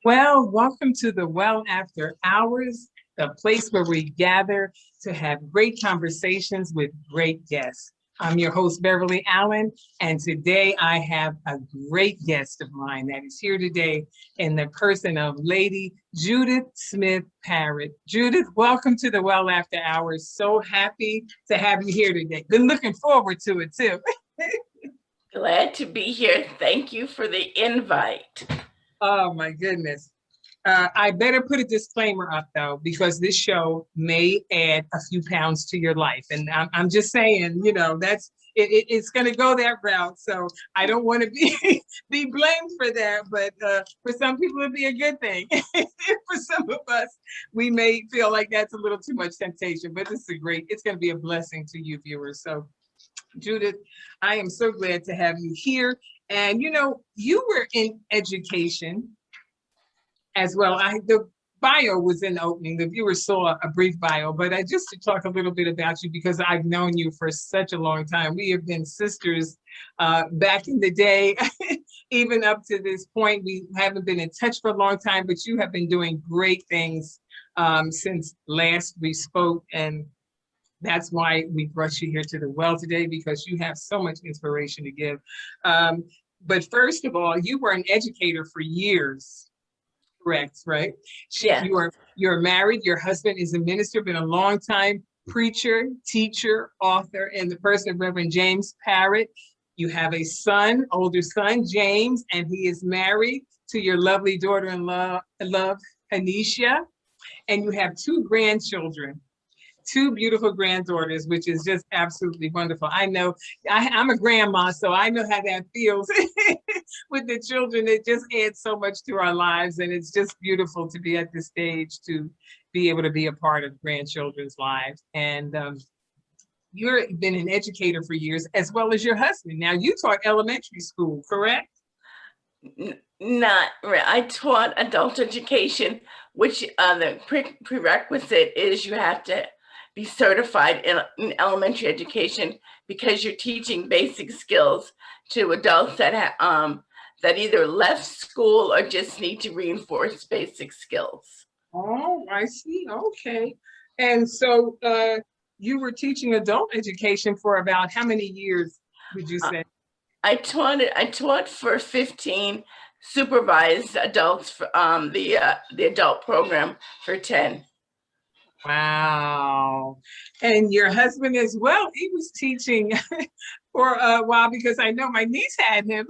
Well, welcome to the Well After Hours, the place where we gather to have great conversations with great guests. I'm your host, Beverly Allen, and today I have a great guest of mine that is here today in the person of Lady Judith Smith Parrott. Judith, welcome to the Well After Hours. So happy to have you here today. Been looking forward to it too. Glad to be here. Thank you for the invite. Oh my goodness. I better put a disclaimer up though, because this show may add a few pounds to your life. And I'm just saying, it's going to go that route. So I don't want to be blamed for that. But for some people, it'd be a good thing. For some of us, we may feel like that's a little too much temptation. But it's going to be a blessing to you viewers. So Judith, I am so glad to have you here. And you were in education as well. The bio was in the opening. The viewers saw a brief bio, but just to talk a little bit about you, because I've known you for such a long time. We have been sisters back in the day, even up to this point. We haven't been in touch for a long time, but you have been doing great things since last we spoke. And that's why we brought you here to the well today, because you have so much inspiration to give. But first of all, you were an educator for years, correct, right? Yes. You're married, your husband is a minister, been a long time preacher, teacher, author, in the person of Reverend James Parrott. You have a son, older son, James, and he is married to your lovely daughter-in-law, Anisha. And you have two grandchildren. Two beautiful granddaughters, which is just absolutely wonderful. I know I'm a grandma, so I know how that feels with the children. It just adds so much to our lives, and it's just beautiful to be at this stage to be able to be a part of grandchildren's lives. And you've been an educator for years, as well as your husband. Now, you taught elementary school, correct? Not really. I taught adult education, which the prerequisite is you have to be certified in elementary education, because you're teaching basic skills to adults that that either left school or just need to reinforce basic skills. Oh, I see. Okay. And so you were teaching adult education for about how many years, would you say? I taught for 15, supervised adults for the adult program for 10. Wow. And your husband as well, he was teaching for a while, because I know my niece had him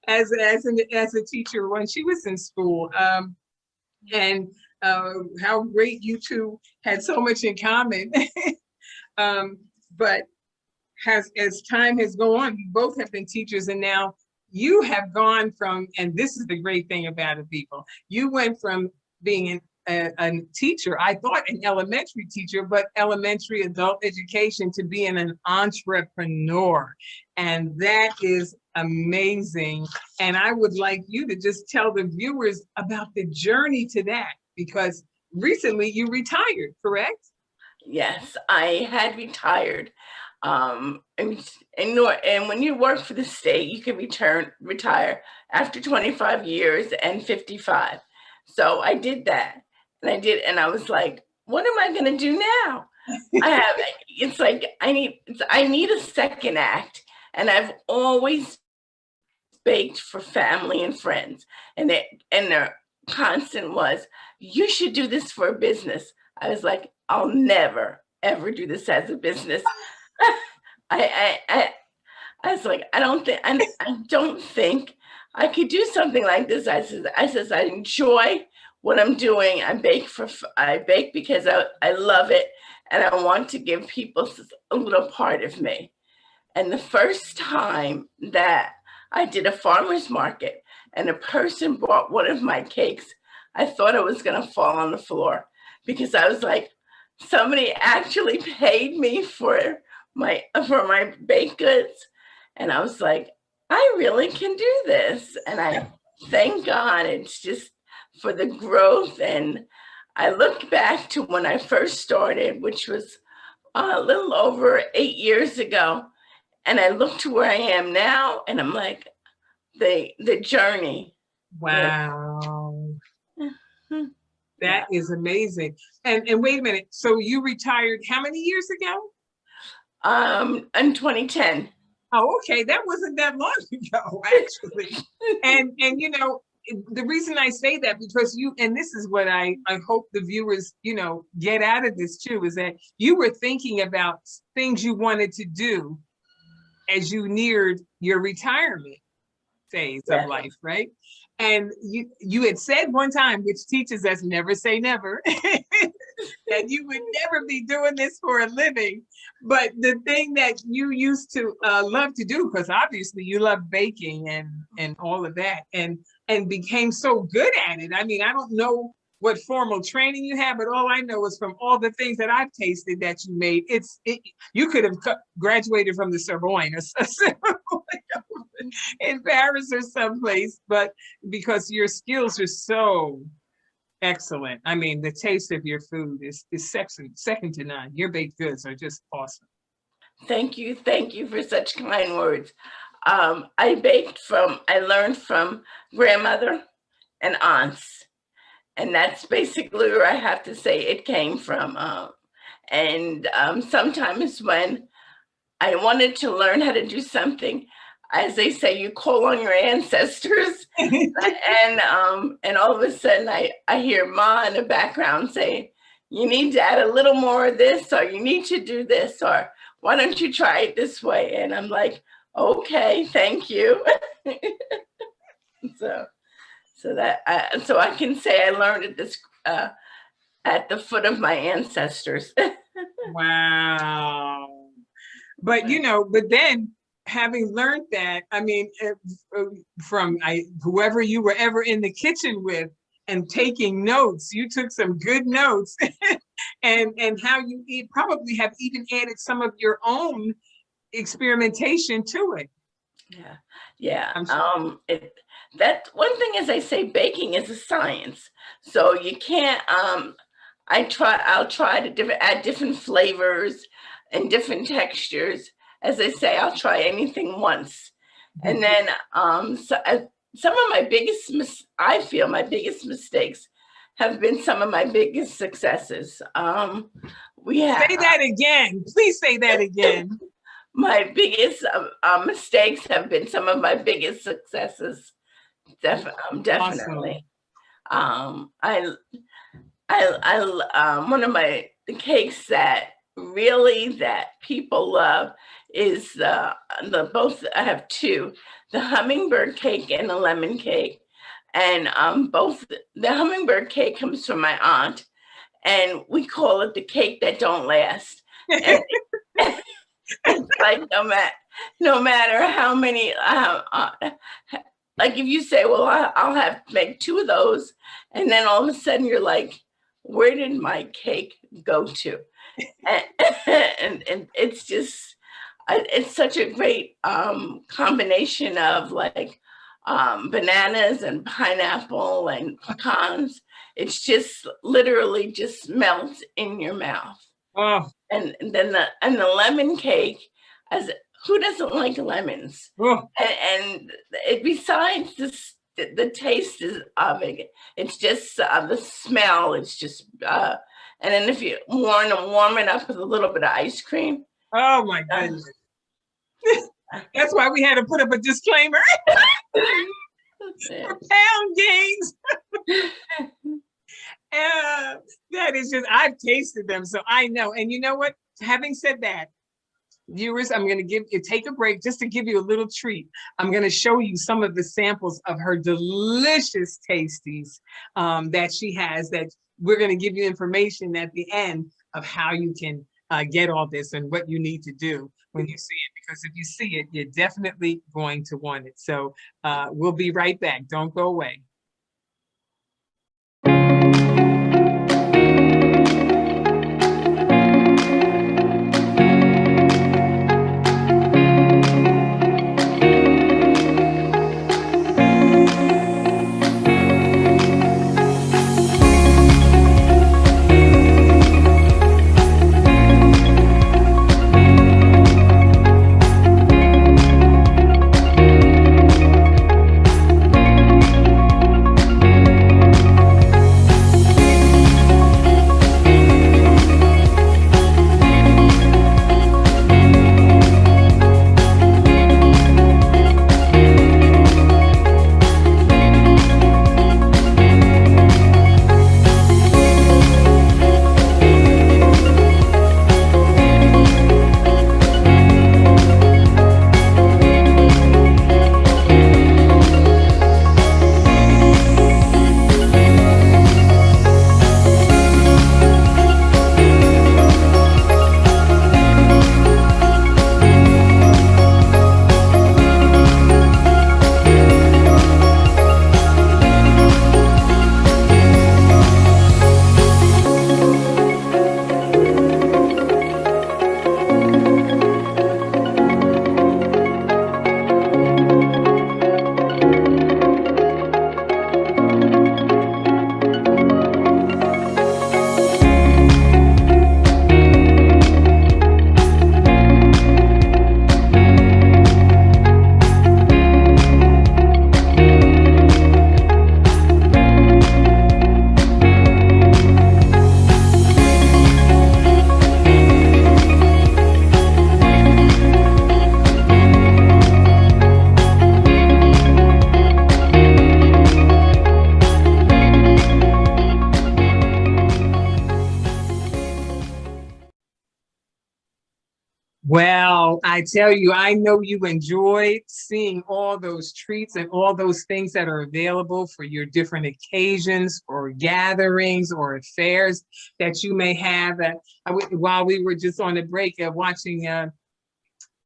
as a teacher when she was in school. And how great you two had so much in common. But as time has gone on, you both have been teachers, and now you have gone from, and this is the great thing about it, people, you went from being a teacher, I thought an elementary teacher, but elementary adult education, to being an entrepreneur. And that is amazing. And I would like you to just tell the viewers about the journey to that, because recently you retired, correct? Yes, I had retired. And when you work for the state, you can retire after 25 years and 55. So I did that. And I was like, what am I going to do now? It's like, I need a second act. And I've always baked for family and friends. And their constant was, you should do this for a business. I was like, I'll never, ever do this as a business. I was like, I don't think I could do something like this. I said, I enjoy what I'm doing. I bake because I love it, and I want to give people a little part of me. And the first time that I did a farmer's market and a person bought one of my cakes, I thought I was going to fall on the floor, because I was like, somebody actually paid me for my baked goods. And I was like, I really can do this. And I thank God it's just for the growth. And I look back to when I first started, which was a little over 8 years ago. And I look to where I am now, and I'm like, the journey. Wow. That is amazing. And wait a minute. So you retired how many years ago? In 2010. Oh, okay. That wasn't that long ago, actually. and you know, the reason I say that, because you, and this is what I hope the viewers, you know, get out of this too, is that you were thinking about things you wanted to do as you neared your retirement phase of life, right? And you had said one time, which teaches us never say never, that you would never be doing this for a living. But the thing that you used to love to do, because obviously you love baking and all of that, and became so good at it. I mean, I don't know what formal training you have, but all I know is from all the things that I've tasted that you made, you could have graduated from the Sorbonne or in Paris or someplace, but because your skills are so excellent. I mean, the taste of your food is second to none. Your baked goods are just awesome. Thank you for such kind words. I learned from grandmother and aunts, and that's basically where I have to say it came from. Sometimes when I wanted to learn how to do something, as they say, you call on your ancestors, and all of a sudden I hear Ma in the background saying, you need to add a little more of this, or you need to do this, or why don't you try it this way? And I'm like, okay, thank you. So I can say I learned at the foot of my ancestors. Wow. But you know, but then having learned that, I mean, from whoever you were ever in the kitchen with and taking notes, you took some good notes, and how you probably have even added some of your own experimentation to it. Yeah. That one thing is, I say baking is a science, so you can't. I'll try to add different flavors and different textures. As I say, I'll try anything once, and then some of my biggest I feel my biggest mistakes have been some of my biggest successes. Say that again. Please say that again. My biggest mistakes have been some of my biggest successes. Definitely. Awesome. One of the cakes that people love is both. I have two: the hummingbird cake and the lemon cake. And both the hummingbird cake comes from my aunt, and we call it the cake that don't last. And it's like no matter how many, like if you say, well, I'll have to make two of those, and then all of a sudden you're like, where did my cake go to? And it's just, it's such a great combination of like bananas and pineapple and pecans. It's just literally just melts in your mouth. Oh. And then the lemon cake, who doesn't like lemons? Oh. And besides the taste of it, it's just the smell. It's just and then if you warm it up with a little bit of ice cream. Oh my goodness! That's why we had to put up a disclaimer for pound gains. That is just, I've tasted them, so I know. And you know what? Having said that, viewers, I'm going to take a break just to give you a little treat. I'm going to show you some of the samples of her delicious tasties that she has, that we're going to give you information at the end of how you can get all this and what you need to do when you see it, because if you see it, you're definitely going to want it. So we'll be right back. Don't go away. Well, I tell you, I know you enjoyed seeing all those treats and all those things that are available for your different occasions or gatherings or affairs that you may have. While we were just on a break watching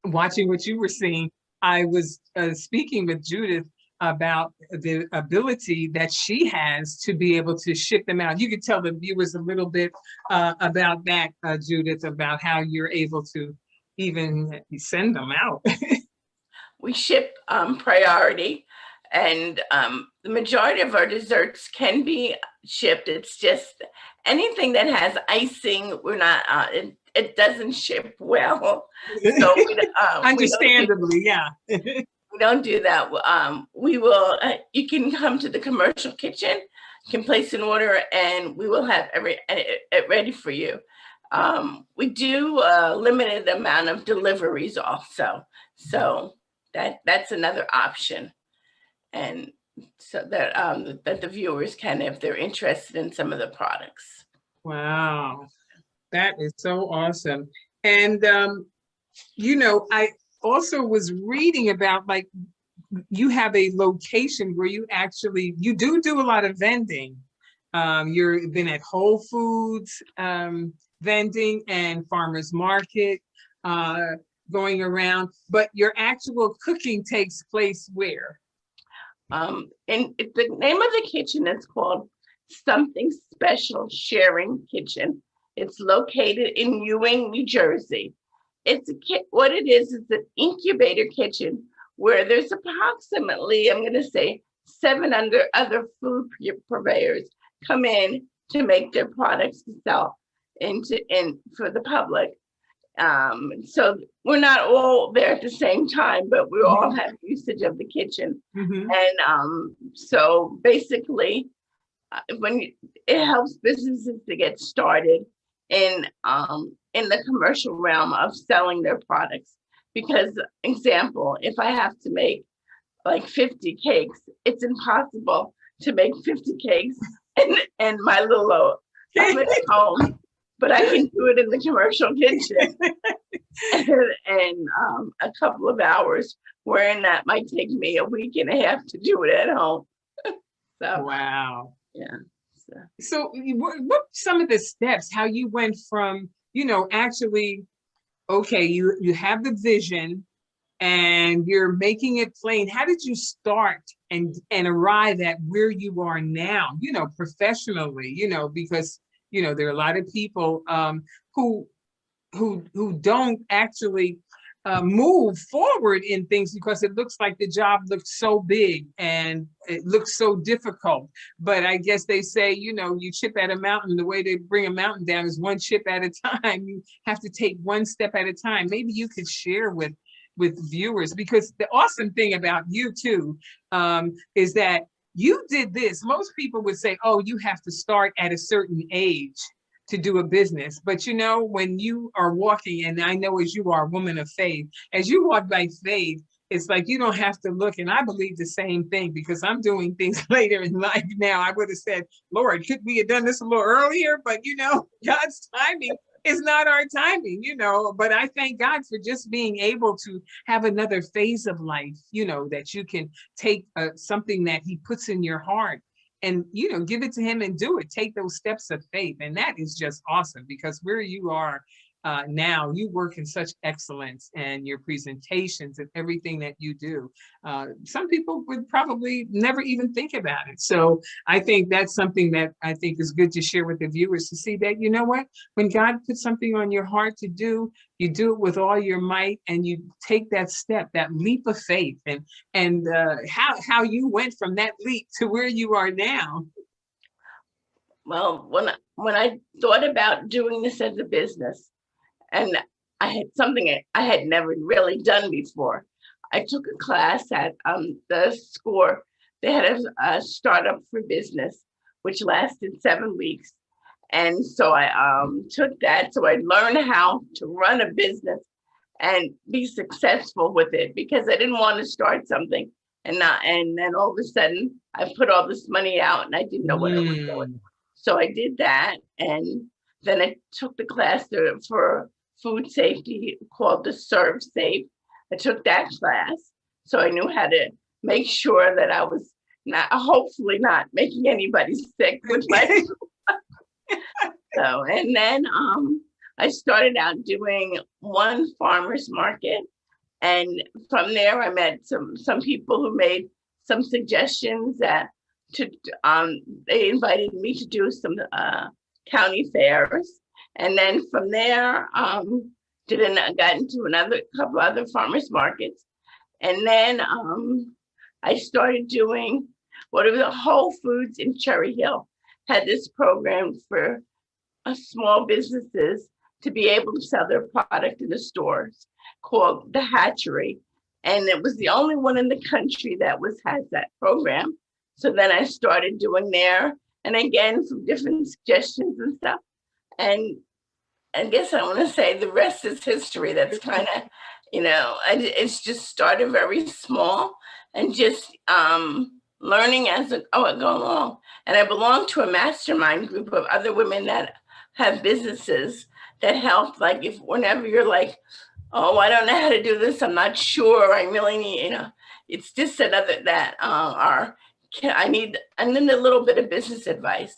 what you were seeing, I was speaking with Judith about the ability that she has to be able to ship them out. You could tell the viewers a little bit about that, Judith, about how you're able to even send them out. We ship priority, and the majority of our desserts can be shipped. It's just anything that has icing, we're not, it doesn't ship well. So Understandably, yeah. we don't do that. We will, you can come to the commercial kitchen, you can place an order, and we will have it ready for you. We do a limited amount of deliveries also. So that's another option. And so that that the viewers can, if they're interested in some of the products. Wow, that is so awesome. And you know, I also was reading about, like, you have a location where you do a lot of vending. You've been at Whole Foods vending and farmers market going around, but your actual cooking takes place where? And the name of the kitchen is called Something Special Sharing Kitchen. It's located in Ewing, New Jersey. What it is an incubator kitchen where there's approximately, I'm going to say, 7 other food purveyors come in to make their products to sell for the public. So we're not all there at the same time, but we all have usage of the kitchen. And so basically, it helps businesses to get started in the commercial realm of selling their products. Because, example, if I have to make like 50 cakes, it's impossible to make 50 cakes in my little home, but I can do it in the commercial kitchen in a couple of hours, wherein that might take me a week and a half to do it at home. So, wow. Yeah. So what some of the steps, how you went from, actually, okay, you have the vision and you're making it plain. How did you start and arrive at where you are now, professionally, because, there are a lot of people who don't actually move forward in things because it looks like the job looks so big and it looks so difficult. But I guess they say, you chip at a mountain, the way to bring a mountain down is one chip at a time. You have to take one step at a time. Maybe you could share with viewers, because the awesome thing about you too is that you did this. Most people would say, oh, you have to start at a certain age to do a business. But when you are walking, and I know as you are a woman of faith, as you walk by faith, it's like you don't have to look. And I believe the same thing, because I'm doing things later in life now. I would have said, Lord, could we have done this a little earlier? But God's timing is not our timing, but I thank God for just being able to have another phase of life, that you can take something that he puts in your heart and, give it to him and do it. Take those steps of faith. And that is just awesome, because where you are now, you work in such excellence, and your presentations and everything that you do. Some people would probably never even think about it. So I think that's something that I think is good to share with the viewers, to see that, what, when God puts something on your heart to do, you do it with all your might, and you take that step, that leap of faith, and how you went from that leap to where you are now. Well, when I thought about doing this as a business, and I had something I had never really done before, I took a class at the SCORE. They had a startup for business, which lasted 7 weeks. And so I took that, so I learned how to run a business and be successful with it, because I didn't want to start something and then all of a sudden I put all this money out and I didn't know what I was doing. So I did that, and then I took the class for food safety called the Serve Safe. I took that class, so I knew how to make sure that I was hopefully not making anybody sick with my so, and then I started out doing one farmer's market, and from there I met some people who made some suggestions that they invited me to do some county fairs, and then from there got into another couple other farmers markets, and then I started doing the Whole Foods in Cherry Hill had this program for small businesses to be able to sell their product in the stores called the Hatchery. And it was the only one in the country that has that program. So then I started doing there, and again, some different suggestions and stuff. And I guess I want to say the rest is history. That's kind of, it's just started very small and just learning as I go along. And I belong to a mastermind group of other women that have businesses that help. Like whenever you're like, oh, I don't know how to do this, I'm not sure, I really need, it's just I need a little bit of business advice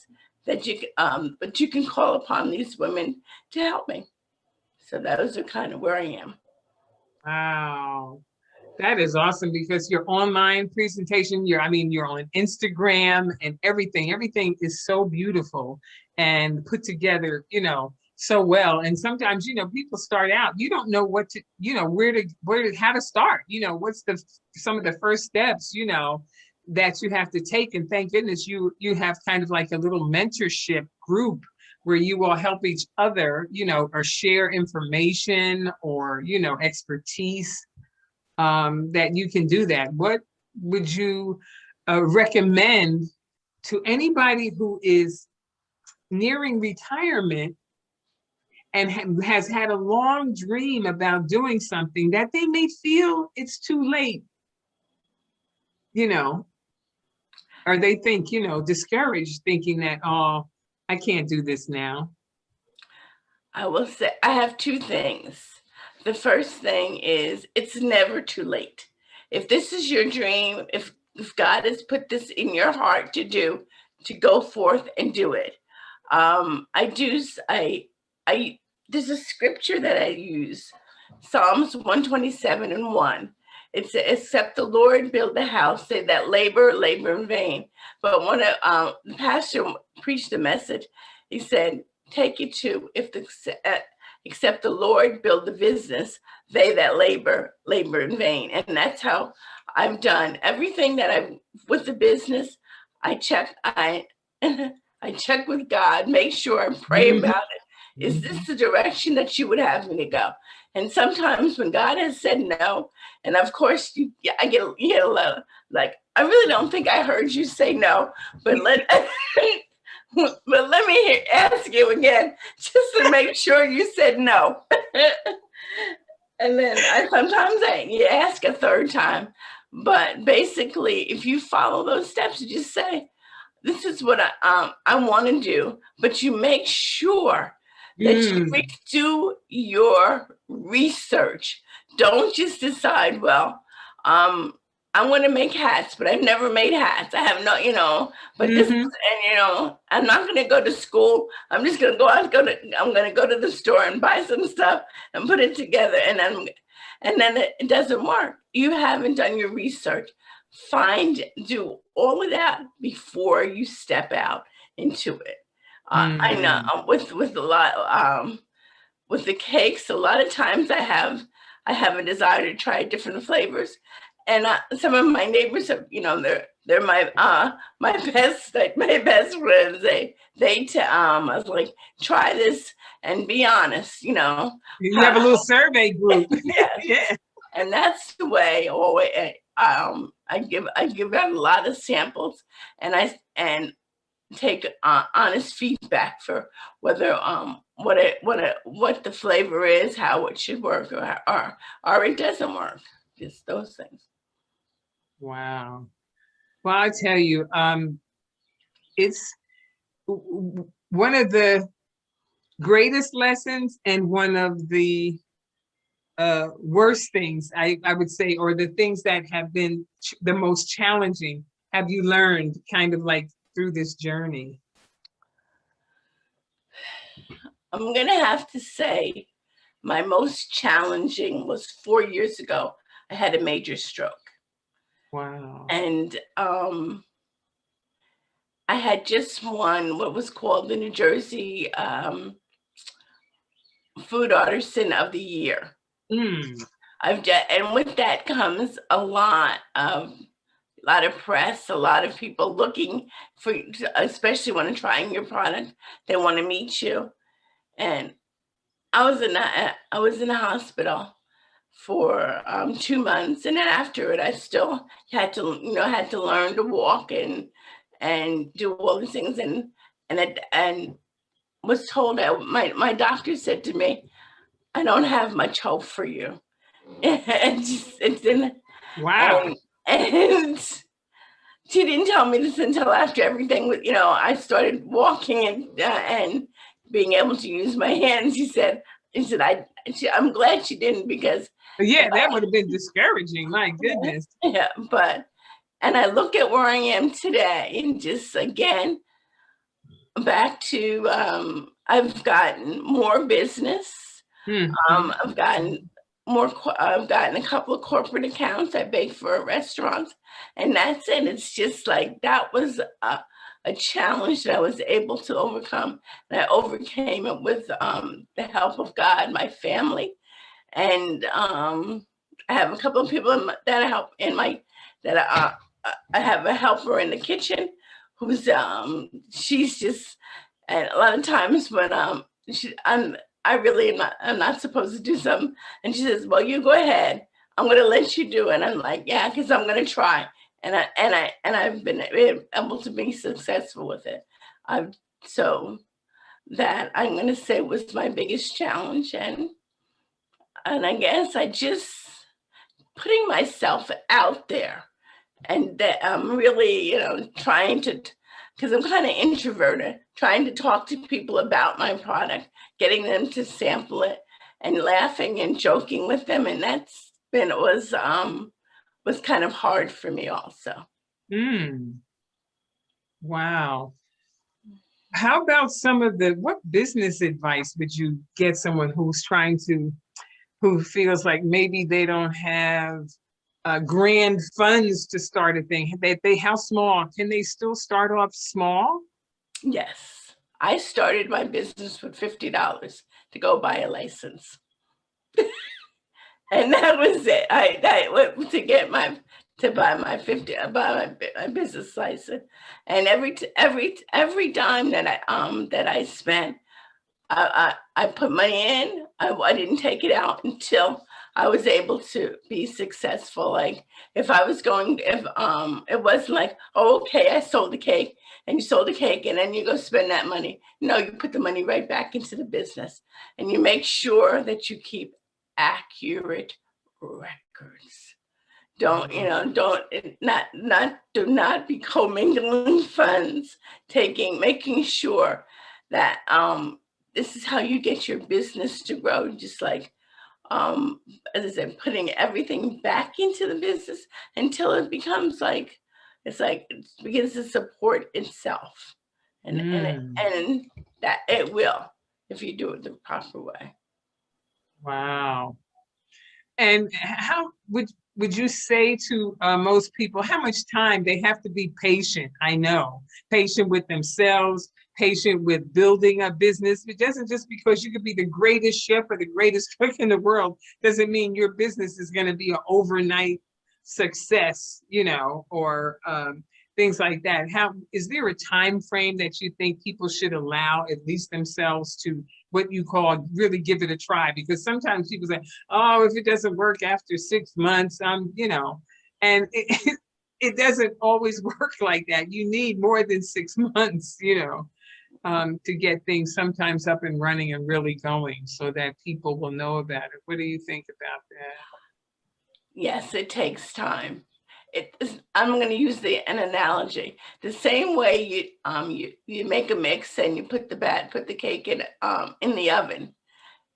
that but you can call upon these women to help me. So those are kind of where I am. Wow. That is awesome, because your online presentation, you're on Instagram and everything is so beautiful and put together, so well. And sometimes, people start out, you don't know what to, how to start, what's some of the first steps, that you have to take. And thank goodness you have kind of like a little mentorship group where you all help each other, or share information or, expertise, that you can do that. What would you recommend to anybody who is nearing retirement and has had a long dream about doing something that they may feel it's too late, or they think, discouraged, thinking that, oh, I can't do this now? I will say I have two things. The first thing is it's never too late. If this is your dream, if God has put this in your heart to go forth and do it. There's a scripture that I use, Psalms 127:1. It says, except the Lord build the house, they that labor in vain. But when the pastor preached the message, he said, take it to, except the Lord build the business, they that labor in vain. And that's how I've done everything that with the business. I check with God, make sure and pray about it. Is this the direction that you would have me to go? And sometimes when God has said no, and of course I get a lot like, I really don't think I heard you say no, but let me ask you again, just to make sure you said no. And then you ask a third time. But basically, if you follow those steps, you just say, this is what I want to do. But you make sure that you do your research. Don't just decide, well, I want to make hats, but I've never made hats. I have no, but this is, and I'm not going to go to school. I'm just going to I'm going to go to the store and buy some stuff and put it together. And then it doesn't work. You haven't done your research. Do all of that before you step out into it. I know with a lot, with the cakes, a lot of times I have a desire to try different flavors. And some of my neighbors have, they're my best friends. I was like, try this and be honest, You have a little survey group. Yes. Yeah. And that's the way always I give out a lot of samples, and I take honest feedback for whether what the flavor is, how it should work, or it doesn't work. Just those things. Wow. Well, I tell you, it's one of the greatest lessons and one of the worst things, I would say, or the things that have been the most challenging, have you learned kind of like through this journey? I'm going to have to say my most challenging was 4 years ago. I had a major stroke. Wow. And I had just won what was called the New Jersey Food Artisan of the Year. Mm. And with that comes a lot of press, a lot of people looking for, especially when they're trying your product, they want to meet you. And I was in the hospital for 2 months, and then after it, I still had to learn to walk and do all these things, and was told that my doctor said to me, "I don't have much hope for you," Wow. and she didn't tell me this until after everything was, I started walking and being able to use my hands. She said, I'm glad she didn't, because Yeah, that would have been discouraging. My goodness. yeah, and I look at where I am today, and just again, back to, I've gotten more business. Mm-hmm. I've gotten a couple of corporate accounts. I bake for restaurants, and that's it. It's just like that was a challenge that I was able to overcome, and I overcame it with the help of God, my family, and I have a couple of people that I help in my that I have a helper in the kitchen who's she's just, and a lot of times when I really am not, I'm not supposed to do something, and she says, "Well, you go ahead. I'm going to let you do it." And I'm like, "Yeah, because I'm going to try." And I've been able to be successful with it. I've so that I'm going to say was my biggest challenge, and I guess I just putting myself out there, and that I'm really, trying to, because I'm kind of introverted, trying to talk to people about my product, getting them to sample it, and laughing and joking with them, and was kind of hard for me also. Mm. Wow. How about what business advice would you get someone who feels like maybe they don't have grand funds to start a thing? How small? Can they still start off small? Yes, I started my business with $50 to go buy a license. And that was it. I went to buy my my business license, and every dime that I spent, I put money in. I didn't take it out until I was able to be successful. Like if it wasn't like, "Oh, okay, I sold the cake," and you sold the cake, and then you go spend that money. No, you put the money right back into the business, and you make sure that you keep accurate records. Don't, do not be commingling funds, making sure that this is how you get your business to grow. Just like, as I said, putting everything back into the business until it becomes like, it begins to support itself, Mm. and that it will, if you do it the proper way. Wow. And how would you say to most people how much time they have to be patient? I know, patient with themselves, patient with building a business. It doesn't just because you could be the greatest chef or the greatest cook in the world doesn't mean your business is going to be an overnight success, or things like that. How is there a time frame that you think people should allow at least themselves to what you call really give it a try? Because sometimes people say, "Oh, if it doesn't work after 6 months, and it doesn't always work like that. You need more than 6 months, to get things sometimes up and running and really going so that people will know about it. What do you think about that? Yes, it takes time. I'm going to use an analogy. The same way you make a mix and you put the cake in the oven.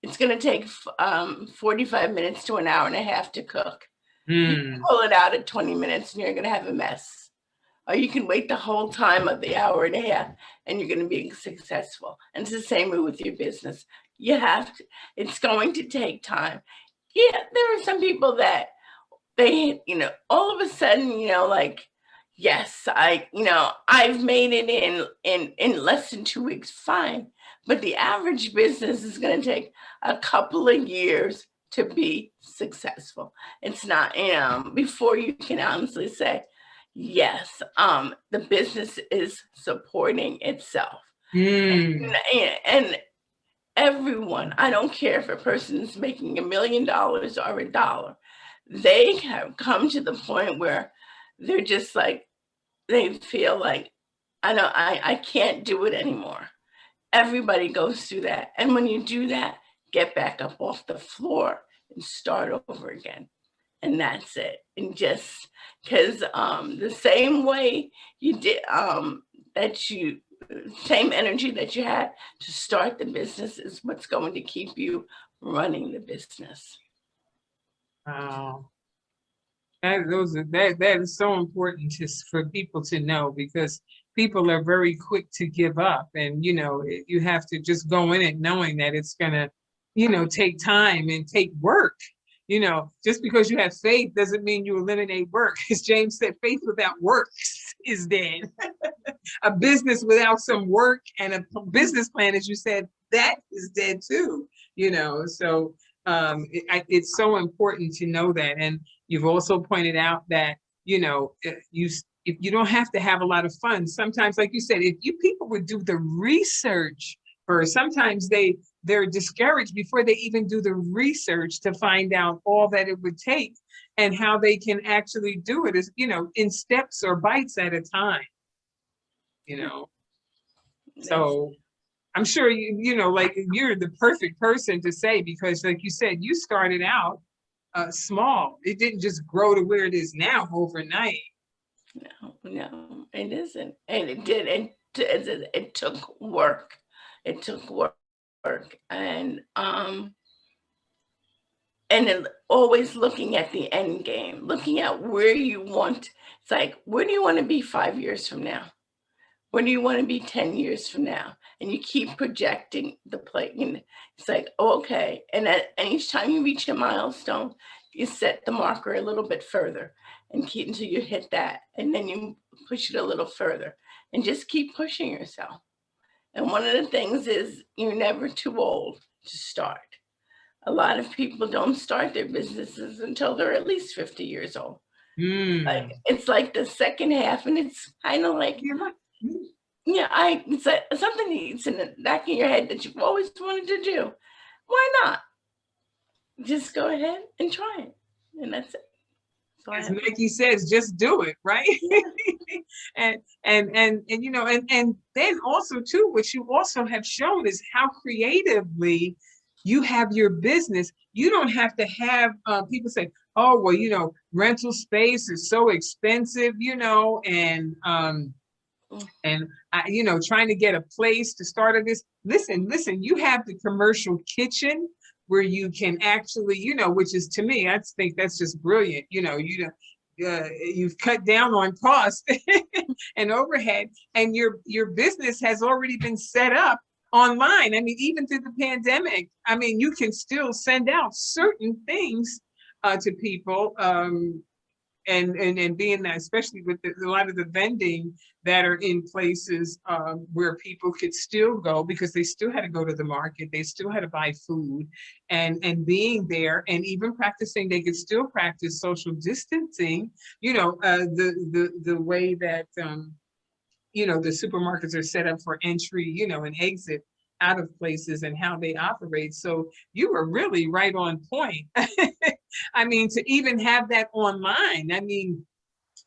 It's going to take 45 minutes to an hour and a half to cook. You can pull it out at 20 minutes and you're going to have a mess. Or you can wait the whole time of the hour and a half and you're going to be successful. And it's the same way with your business. It's going to take time. Yeah, there are some people that they, all of a sudden, like, yes, I've made it in less than 2 weeks, fine. But the average business is going to take a couple of years to be successful. It's not, before you can honestly say, yes, the business is supporting itself. And everyone, I don't care if a person is making $1 million or $1, they have come to the point where they're just like, they feel like, I can't do it anymore. Everybody goes through that. And when you do that, get back up off the floor and start over again. And that's it. And just because the same way you did, same energy that you had to start the business is what's going to keep you running the business. Wow. That is so important for people to know, because people are very quick to give up, and you have to just go in it knowing that it's gonna take time and take work. Just because you have faith doesn't mean you eliminate work. As James said, faith without works is dead. A business without some work and a business plan, as you said, that is dead too. So it's so important to know that. And you've also pointed out that if you don't have to have a lot of fun. Sometimes, like you said, if people would do the research first, sometimes they're discouraged before they even do the research to find out all that it would take and how they can actually do it is, in steps or bites at a time. So I'm sure like you're the perfect person to say, because like you said, you started out small. It didn't just grow to where it is now overnight. No, it isn't. And it did. And it took work. It took work. And then always looking at the end game, looking at where you want. It's like, where do you want to be 5 years from now? Where do you want to be 10 years from now? And you keep projecting the play. It's like, okay. And each time you reach a milestone, you set the marker a little bit further and keep until you hit that. And then you push it a little further and just keep pushing yourself. And one of the things is you're never too old to start. A lot of people don't start their businesses until they're at least 50 years old. Like, it's like the second half, and it's kind of like, it's like something that's in the back of your head that you've always wanted to do. Why not? Just go ahead and try it. And that's it. So as Nike says, just do it, right? Yeah. and then also too, what you also have shown is how creatively you have your business. You don't have to have people say, oh, well, rental space is so expensive, and trying to get a place to start a this. Listen, you have the commercial kitchen where you can actually, which is, to me, I think that's just brilliant. You've cut down on cost and overhead, and your business has already been set up online. I mean, even through the pandemic, you can still send out certain things to people. And being that, especially with a lot of the vending that are in places where people could still go, because they still had to go to the market, they still had to buy food, and being there and even practicing, they could still practice social distancing. The way that the supermarkets are set up for entry, and exit out of places and how they operate. So you were really right on point. To even have that online,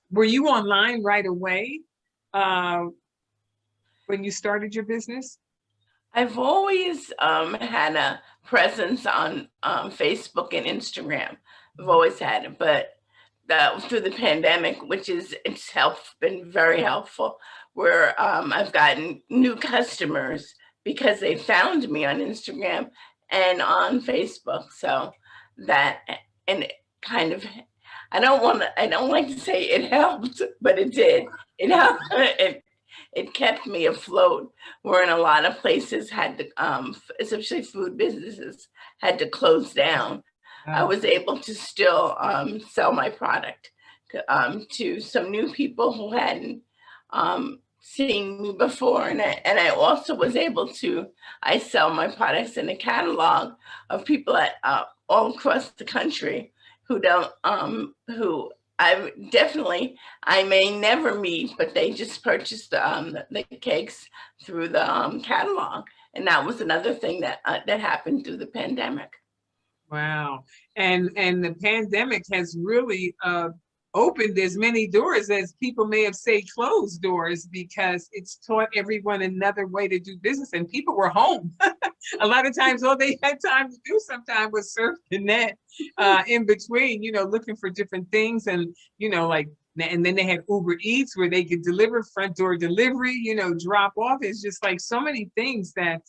were you online right away when you started your business? I've always had a presence on Facebook and Instagram. I've always had it, but through the pandemic, which is been very helpful, where I've gotten new customers because they found me on Instagram and on Facebook. So that, and it kind of, I don't like to say it helped, but it did. It helped. It kept me afloat, where in a lot of places had to, especially food businesses, had to close down. I was able to still sell my product to some new people who hadn't seen me before. And I also was able to, I sell my products in a catalog of people at, all across the country who don't, who I may never meet, but they just purchased the cakes through the catalog. And that was another thing that happened through the pandemic. Wow. And the pandemic has really opened as many doors as people may have said closed doors, because it's taught everyone another way to do business, and people were home. A lot of times all they had time to do sometimes was surf the net in between, looking for different things. And, and then they had Uber Eats where they could deliver, front door delivery, drop off. It's just like so many things that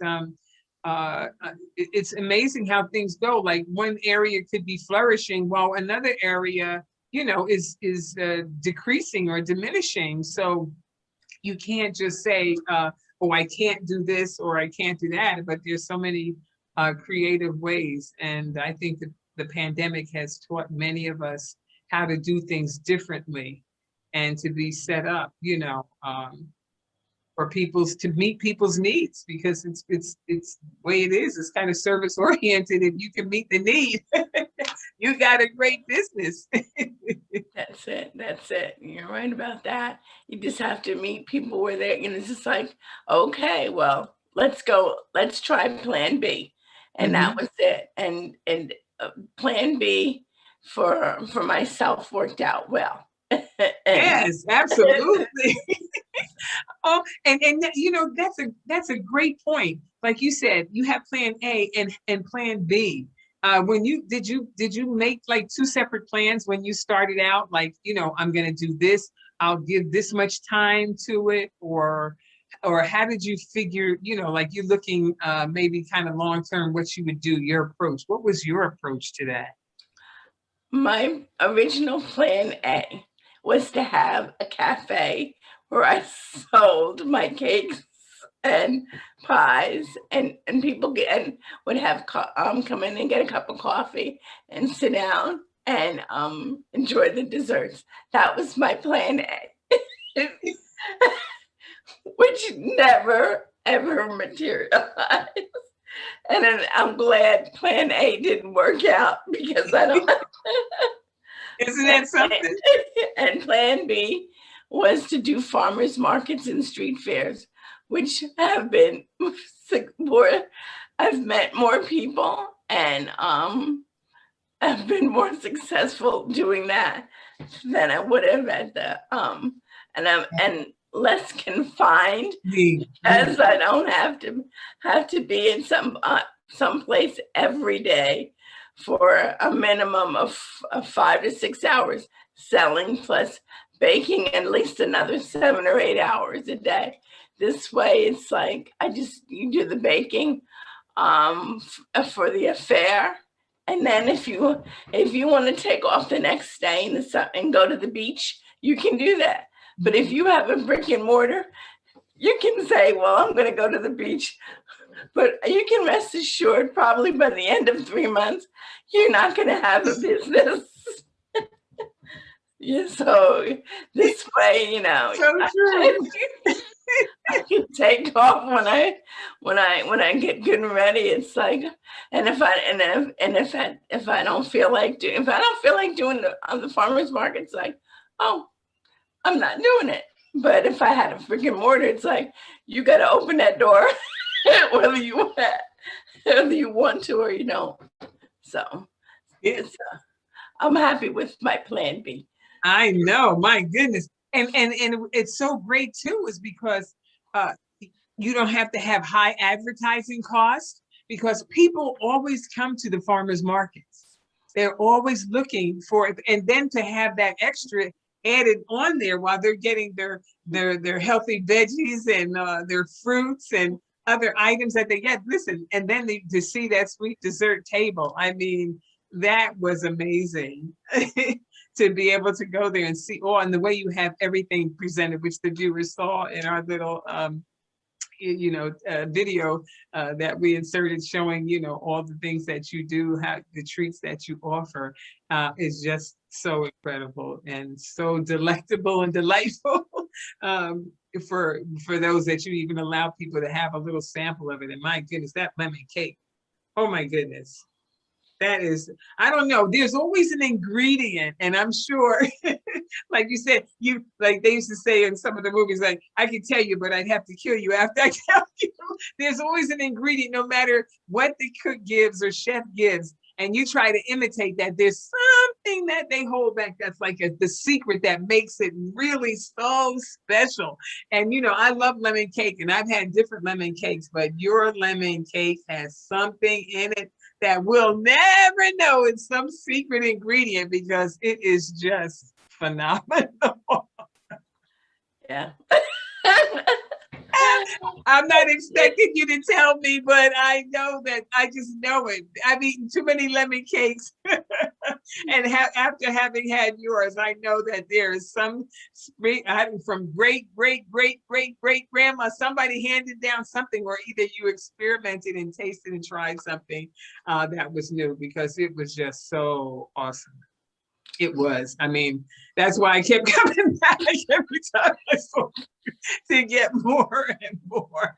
it's amazing how things go. Like one area could be flourishing while another area, is decreasing or diminishing. So you can't just say, oh, I can't do this or I can't do that, but there's so many creative ways. And I think that the pandemic has taught many of us how to do things differently and to be set up, for to meet people's needs, because it's the way it is. It's kind of service oriented. If you can meet the need, you got a great business. That's it. You're right about that. You just have to meet people where they're, it's just like, okay, well, let's try plan B. And that was it. And plan B for myself worked out well. Yes, absolutely. Oh, and that's a great point. Like you said, you have plan A and plan B. When did you make like two separate plans when you started out? Like, I'm going to do this, I'll give this much time to it, or how did you figure, like you're looking maybe kind of long term, what you would do, your approach? What was your approach to that? My original plan A was to have a cafe where I sold my cakes and pies, and people would have come in and get a cup of coffee and sit down and enjoy the desserts. That was my plan A, which never ever materialized. And then I'm glad plan A didn't work out, because I don't. Isn't that something? And plan B was to do farmers markets and street fairs, which have been more, I've met more people, and I've been more successful doing that than I would have at the and less confined, as I don't have to be in some place every day for a minimum of 5 to 6 hours selling, plus baking at least another 7 or 8 hours a day. This way, it's like you do the baking for the affair, and then if you want to take off the next day and go to the beach, you can do that. But if you have a brick and mortar, you can say, well, I'm going to go to the beach, but you can rest assured probably by the end of 3 months, you're not going to have a business. Yeah, so this way, So true. I can take off when I get good and ready. It's like, and if I don't feel like doing the farmers market, it's like, oh, I'm not doing it. But if I had a freaking mortar, it's like, you got to open that door, whether you want to or you don't. So it's, I'm happy with my plan B. I know, my goodness. And it's so great too, is because you don't have to have high advertising costs, because people always come to the farmers markets. They're always looking for it. And then to have that extra added on there while they're getting their healthy veggies and their fruits and other items that they get. Listen, and then to see that sweet dessert table. I mean, that was amazing to be able to go there and see, oh, and the way you have everything presented, which the viewers saw in our little video that we inserted showing, all the things that you do, how the treats that you offer is just so incredible and so delectable and delightful for those that you even allow people to have a little sample of it. And my goodness, that lemon cake, oh my goodness. That is, I don't know. There's always an ingredient, and I'm sure, like you said, like they used to say in some of the movies, like, I can tell you, but I'd have to kill you after I tell you. There's always an ingredient, no matter what the cook gives or chef gives, and you try to imitate that. There's something that they hold back that's like the secret that makes it really so special. And I love lemon cake, and I've had different lemon cakes, but your lemon cake has something in it that we'll never know. It's some secret ingredient because it is just phenomenal. Yeah. I'm not expecting you to tell me, but I know that I just know it. I've eaten too many lemon cakes. And after having had yours, I know that there is some from great grandma, somebody handed down something, or either you experimented and tasted and tried something that was new, because it was just so awesome. It was. I mean, that's why I kept coming back every time I saw you to get more and more.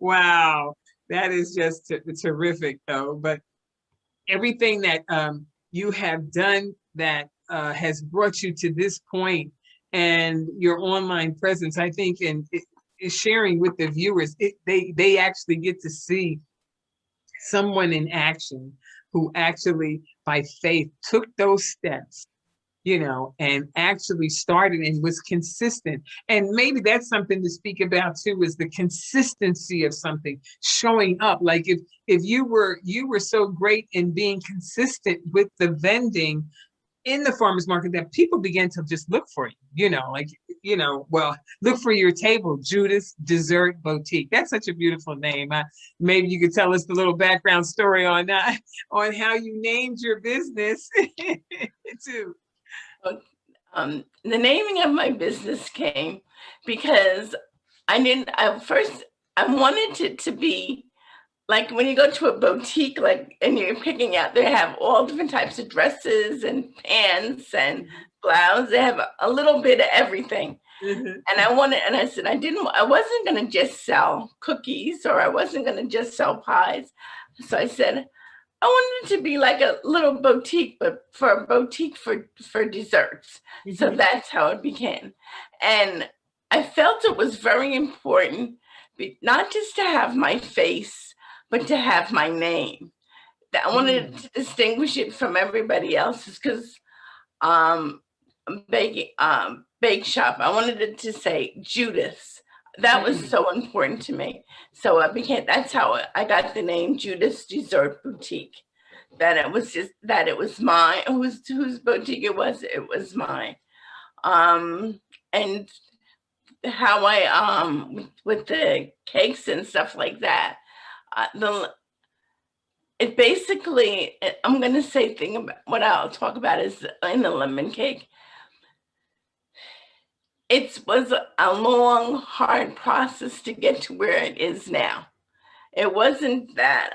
Wow, that is just terrific, though. But everything that you have done that has brought you to this point, and your online presence, I think, and sharing with the viewers, they actually get to see someone in action who actually, by faith, took those steps, and actually started and was consistent. And maybe that's something to speak about too, is the consistency of something showing up. Like if you were so great in being consistent with the vending in the farmers market, that people began to just look for you, well, look for your table, Judith Dessert Boutique. That's such a beautiful name. Maybe you could tell us the little background story on how you named your business too. The naming of my business came because I wanted it to be like when you go to a boutique, and you're picking out, they have all different types of dresses and pants and blouses. They have a little bit of everything. And I said, I wasn't going to just sell cookies, or I wasn't going to just sell pies. So I said, I wanted it to be like a little boutique, but for a boutique for desserts. So that's how it began. And I felt it was very important, not just to have my face, but to have my name. I wanted to distinguish it from everybody else's, because bake shop, I wanted it to say Judith's. That was so important to me. So that's how I got the name Judith's Dessert Boutique. That it was mine. Whose boutique it was mine. And how I with the cakes and stuff like that. It basically, I'm going to say what I'll talk about is in the lemon cake. It was a long, hard process to get to where it is now. It wasn't that,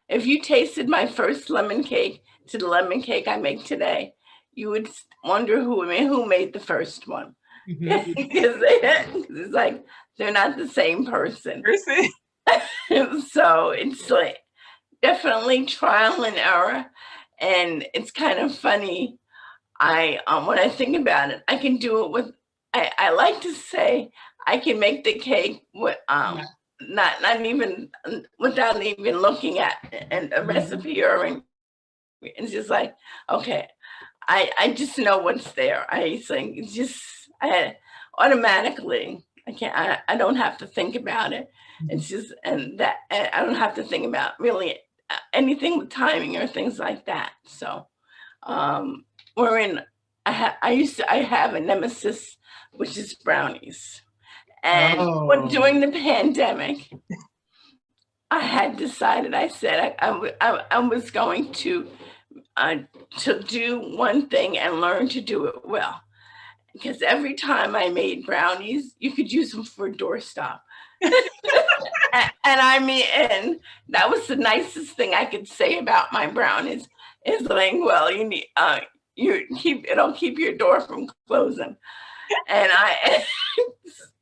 if you tasted my first lemon cake to the lemon cake I make today, you would wonder who made the first one. Because it's like, they're not the same person. So it's like definitely trial and error. And it's kind of funny. When I think about it, I can do it with, I like to say I can make the cake with, not even, without even looking at a recipe or anything. It's just like, okay, I just know what's there. I think it's just, automatically, I don't have to think about it. It's just, and that I don't have to think about really anything with timing or things like that. So, wherein I have a nemesis, which is brownies. And during the pandemic, I had decided, I said I was going to do one thing and learn to do it well. Because every time I made brownies, you could use them for a doorstop. And I mean, and that was the nicest thing I could say about my brownies is like, well, you need, it'll keep your door from closing. And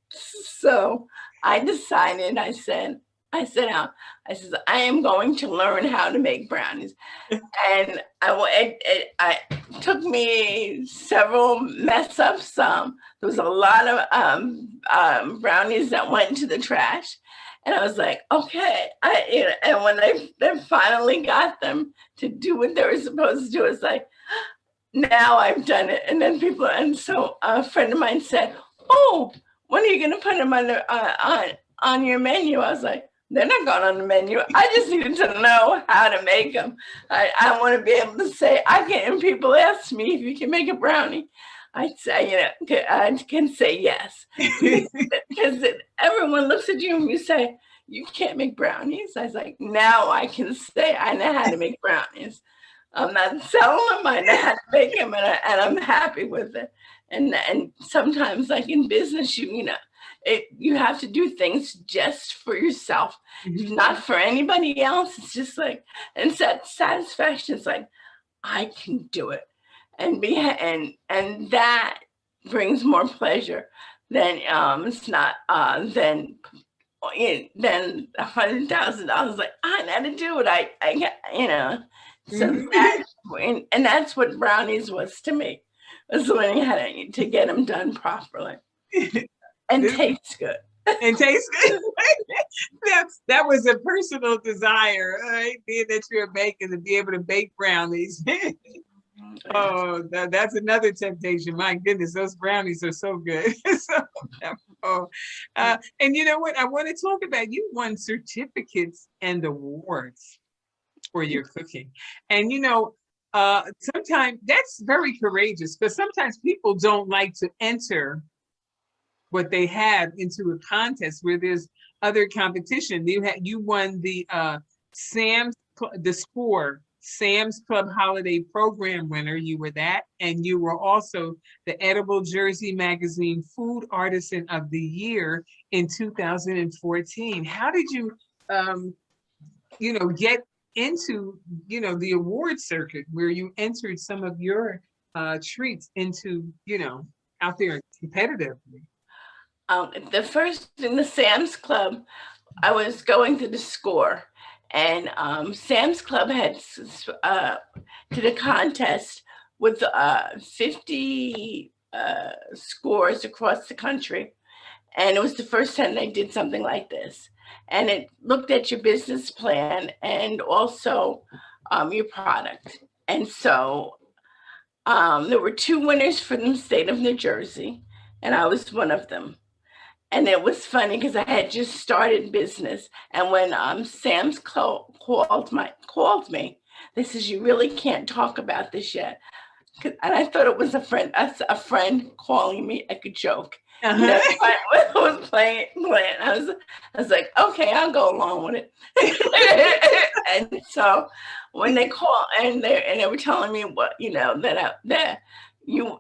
so I decided, I said, I am going to learn how to make brownies. And it took me several mess ups. There was a lot of brownies that went into the trash. And I was like, okay. And when they finally got them to do what they were supposed to do, it's like, now I've done it. And then and so a friend of mine said, oh, when are you going to put them on your menu? I was like, they're not going on the menu. I just needed to know how to make them. I want to be able to say, when people ask me if you can make a brownie, I'd say, I can say yes. Because everyone looks at you and you say, you can't make brownies. I was like, now I can say I know how to make brownies. I'm not selling them. I know how to make them, and I'm happy with it. And sometimes, like in business, you have to do things just for yourself, not for anybody else. It's just like, and satisfaction is like, I can do it, and that brings more pleasure than it's not than $100,000. Like, I know how to do it. So that's what brownies was to me, was learning how to get them done properly. And tastes good. And tastes good. That was a personal desire, right? Being that you're a baker, to be able to bake brownies. Oh, that's another temptation. My goodness, those brownies are so good. And you know what? I want to talk about, you won certificates and awards for your cooking. And sometimes that's very courageous, because sometimes people don't like to enter what they have into a contest where there's other competition. You won the Sam's Club Holiday Program winner. You were that, and you were also the Edible Jersey Magazine Food Artisan of the Year in 2014. How did you, get into the award circuit where you entered some of your treats into out there competitively? The first in the Sam's Club, I was going through the score, and Sam's Club had did a contest with 50 scores across the country, and it was the first time they did something like this. And it looked at your business plan and also your product. And so there were 2 winners from the state of New Jersey, and I was one of them. And it was funny because I had just started business. And when Sam's called me, they says, you really can't talk about this yet. And I thought it was a friend calling me like a joke. I was playing. I was like, okay, I'll go along with it. And so when they called and they were telling me what,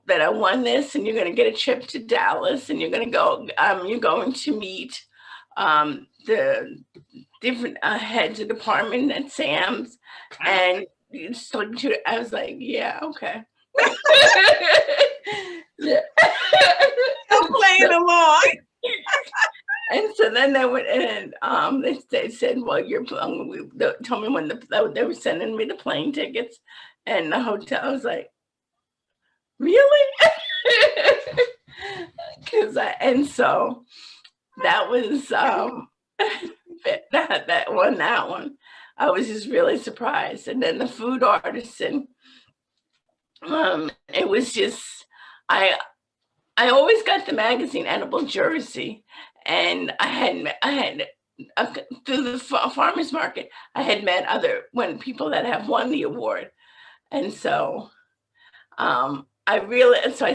that I won this, and you're going to get a trip to Dallas, and you're going to go, you're going to meet the different heads of department at Sam's. And so I was like, yeah, okay. Yeah. I'm playing along. And so then they went and they said, well, they told me when they were sending me the plane tickets and the hotel. I was like, really? And so that was that one. I was just really surprised. And then the food artisan, it was just, I always got the magazine Edible Jersey, and I had through the farmers market, I had met people that have won the award. And so I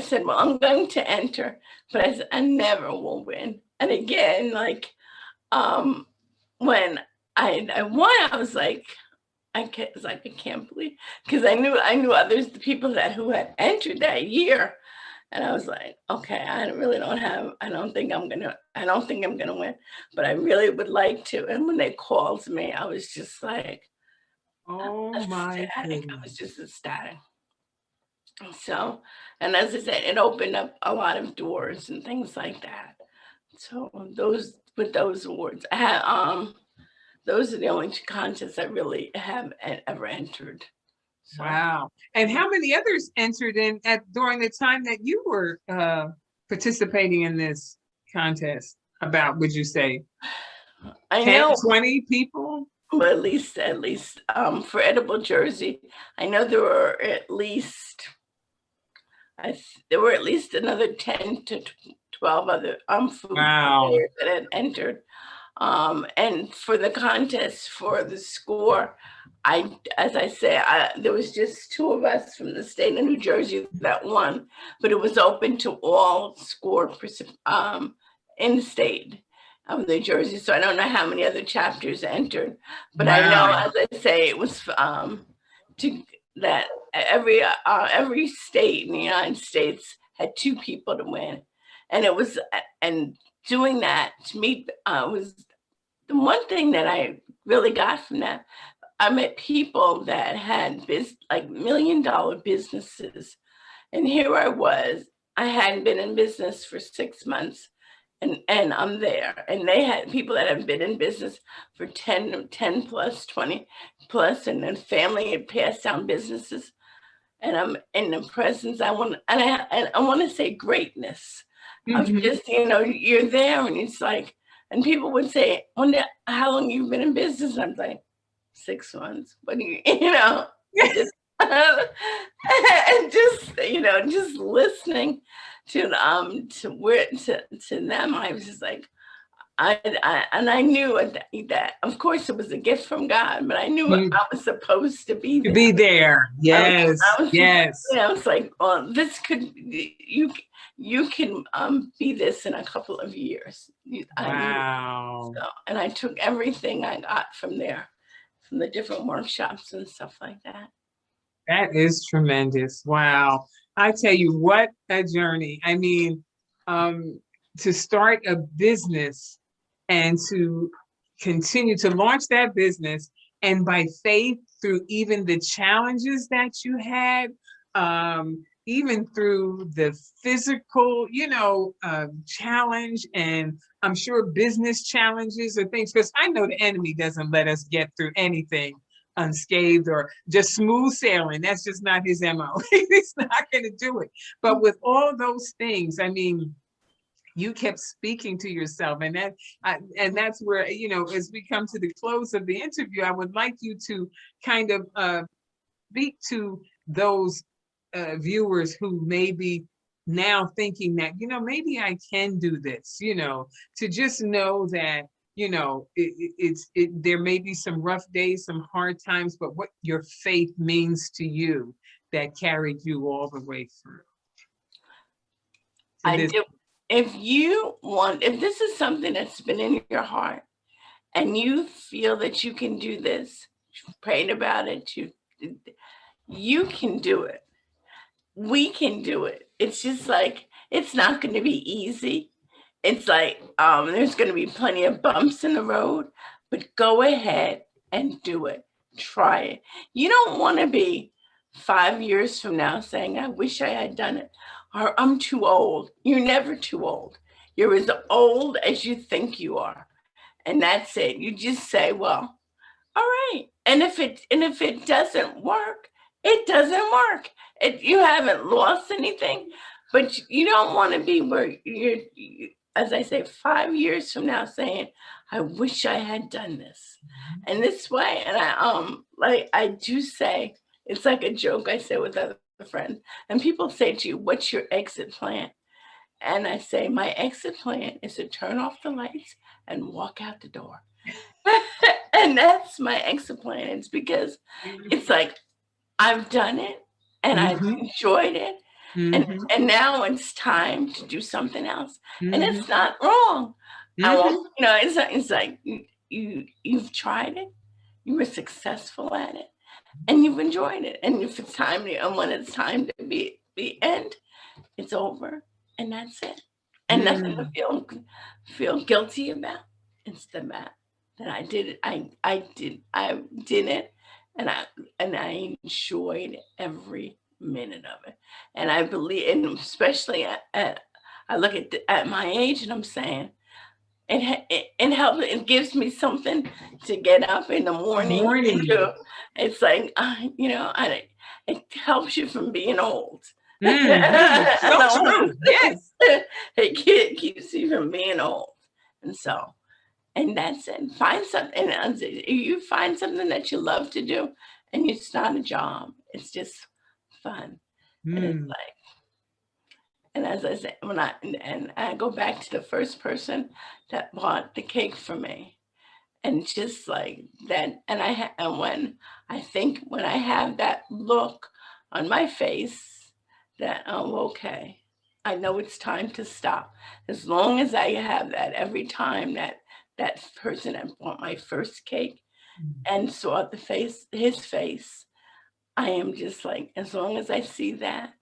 said, well, I'm going to enter, but I said, I never will win. And again, like, when I won, I was like, I can't believe, because I knew others, the people who had entered that year. And I was like, okay, I don't think I'm gonna win, but I really would like to. And when they called me, I was just like, Oh my ecstatic. I was goodness. just ecstatic. So, and as I said, it opened up a lot of doors and things like that. So with those awards, I had, those are the only two contests I really have ever entered. So. Wow. And how many others entered during the time that you were participating in this contest? About, would you say, I 10, know 20 people? Well, at least for Edible Jersey, I know there were at least another 10 to 12 other food players that had entered. And for the contest, for the score, as I say, there was just 2 of us from the state of New Jersey that won, but it was open to all score in the state of New Jersey. So I don't know how many other chapters entered, but I know, as I say, it was that every state in the United States had 2 people to win, and doing that to me was the one thing that I really got from that. I met people that had like $1 million businesses, and here I was. I hadn't been in business for 6 months, and I'm there. And they had people that have been in business for 10 plus, 20 plus, and then family had passed down businesses. And I'm in the presence. I want to say greatness of just, you're there, and it's like, and people would say, "Wonder how long you've been in business?" I'm like, 6 months. But just and just listening to them, I was just like, I knew that of course it was a gift from God, but I knew I was supposed to be there. To be there, yes, yes. It's like, well, this could you can be this in a couple of years. Wow. And I took everything I got from there, from the different workshops and stuff like that. That is tremendous. Wow. I tell you, what a journey. I mean, to start a business and to continue to launch that business, and by faith, through even the challenges that you had, even through the physical, challenge, and I'm sure business challenges or things, because I know the enemy doesn't let us get through anything unscathed or just smooth sailing. That's just not his MO. He's not going to do it. But with all those things, I mean, you kept speaking to yourself, and that's where, as we come to the close of the interview, I would like you to kind of speak to those viewers who may be now thinking that, maybe I can do this, to just know that, there may be some rough days, some hard times, but what your faith means to you that carried you all the way through. If this is something that's been in your heart and you feel that you can do this, you've prayed about it, you can do it. We can do it. It's just like, it's not going to be easy. It's like, there's going to be plenty of bumps in the road, but go ahead and do it. Try it. You don't want to be 5 years from now saying, I wish I had done it, or I'm too old. You're never too old. You're as old as you think you are. And that's it. You just say, well, all right. And if it doesn't work, it doesn't work. You haven't lost anything, but you don't want to be where you're, as I say, 5 years from now saying, I wish I had done this. And this way, and I do say, it's like a joke I say with other friends, and people say to you, what's your exit plan? And I say, my exit plan is to turn off the lights and walk out the door. And that's my exit plan. It's because it's like, I've done it and I've enjoyed it. And now it's time to do something else. And it's not wrong. I won't, it's like you've tried it, you were successful at it, and you've enjoyed it. And if it's time to, and when it's time to be end, it's over, and that's it. And nothing to feel guilty about. It's the fact that I did it. I did it, and I enjoyed every minute of it. And I believe, and especially I look at my age, and I'm saying, it helps. It gives me something to get up in the morning and do. It's like it helps you from being old. So true. Yes. It keeps you from being old. And that's it. Find something. You find something that you love to do, and it's not a job. It's just fun. And it's like, and as I said, when I go back to the first person that bought the cake for me, and just like that, and when I have that look on my face, that okay, I know it's time to stop. As long as I have that, every time that person that bought my first cake and saw his face, I am just like, as long as I see that,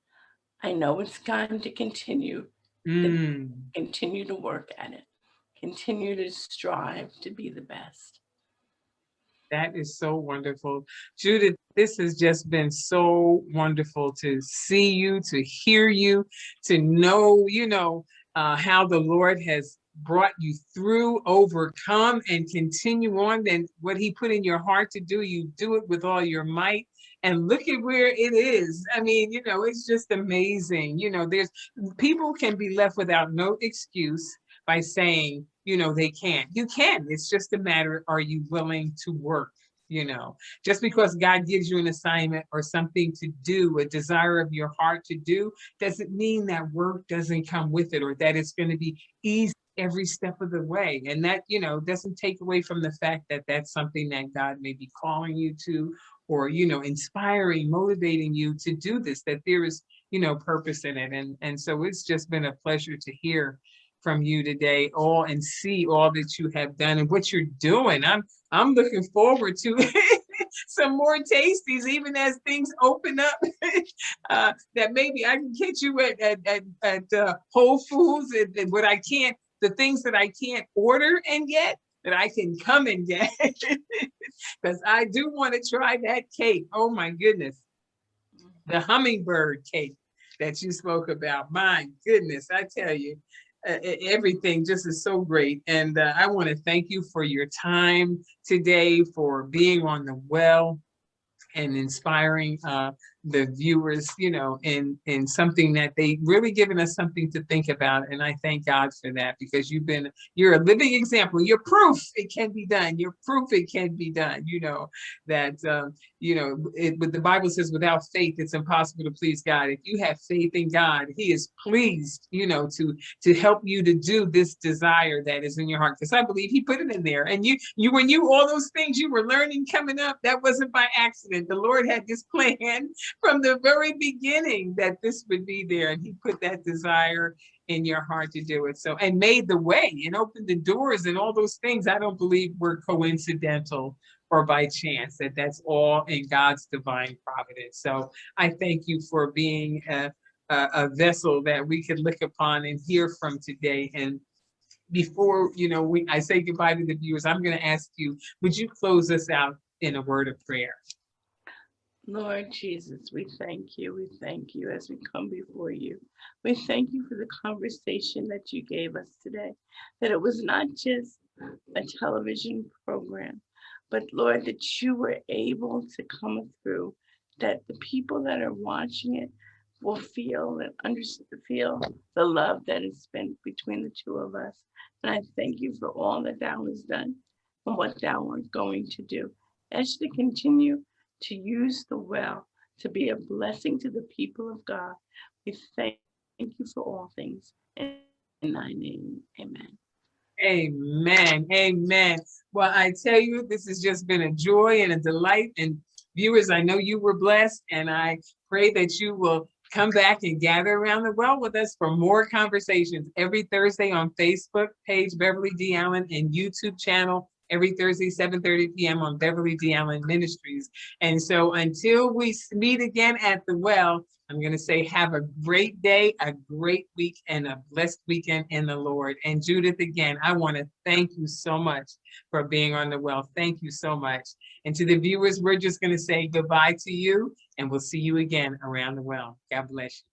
I know it's time to continue to work at it, continue to strive to be the best. That is so wonderful. Judith, this has just been so wonderful to see you, to hear you, to know, how the Lord has brought you through, overcome, and continue on. And what he put in your heart to do, you do it with all your might. And look at where it is. I mean, it's just amazing. There's people can be left without no excuse by saying, they can't. You can. It's just a matter, are you willing to work? Just because God gives you an assignment or something to do, a desire of your heart to do, doesn't mean that work doesn't come with it, or that it's going to be easy every step of the way. And that, doesn't take away from the fact that that's something that God may be calling you to, or, inspiring, motivating you to do this, that there is, purpose in it. And so it's just been a pleasure to hear from you today, and see all that you have done and what you're doing. I'm looking forward to some more tasties, even as things open up. That maybe I can catch you at Whole Foods, and what I can't, the things that I can't order and get, that I can come and get, because I do want to try that cake. Oh my goodness, the hummingbird cake that you spoke about. My goodness, I tell you. Everything just is so great. And I want to thank you for your time today, for being on the well and inspiring the viewers, in something that they really given us something to think about. And I thank God for that, because you're a living example. You're proof it can be done. You're proof it can be done. But the Bible says without faith, it's impossible to please God. If you have faith in God, he is pleased, to help you to do this desire that is in your heart. Because I believe he put it in there. And all those things you were learning coming up, that wasn't by accident. The Lord had this plan from the very beginning that this would be there. And he put that desire in your heart to do it. So, and made the way and opened the doors, and all those things I don't believe were coincidental or by chance, that's all in God's divine providence. So I thank you for being a vessel that we could look upon and hear from today. And before, I say goodbye to the viewers, I'm going to ask you, would you close us out in a word of prayer? Lord Jesus, we thank you. We thank you as we come before you. We thank you for the conversation that you gave us today, that it was not just a television program, but Lord, that you were able to come through, that the people that are watching it will feel the love that is spent between the two of us. And I thank you for all that thou hast done and what thou art going to do. As you continue to use the well to be a blessing to the people of God, we thank you for all things. in thy name. Amen. Amen. Amen. Well, I tell you, this has just been a joy and a delight. And viewers, I know you were blessed, and I pray that you will come back and gather around the well with us for more conversations every Thursday on Facebook page Beverly D. Allen and YouTube channel every Thursday, 7:30 p.m. on Beverly D. Allen Ministries. And so until we meet again at the well, I'm going to say have a great day, a great week, and a blessed weekend in the Lord. And Judith, again, I want to thank you so much for being on the well. Thank you so much. And to the viewers, we're just going to say goodbye to you, and we'll see you again around the well. God bless you.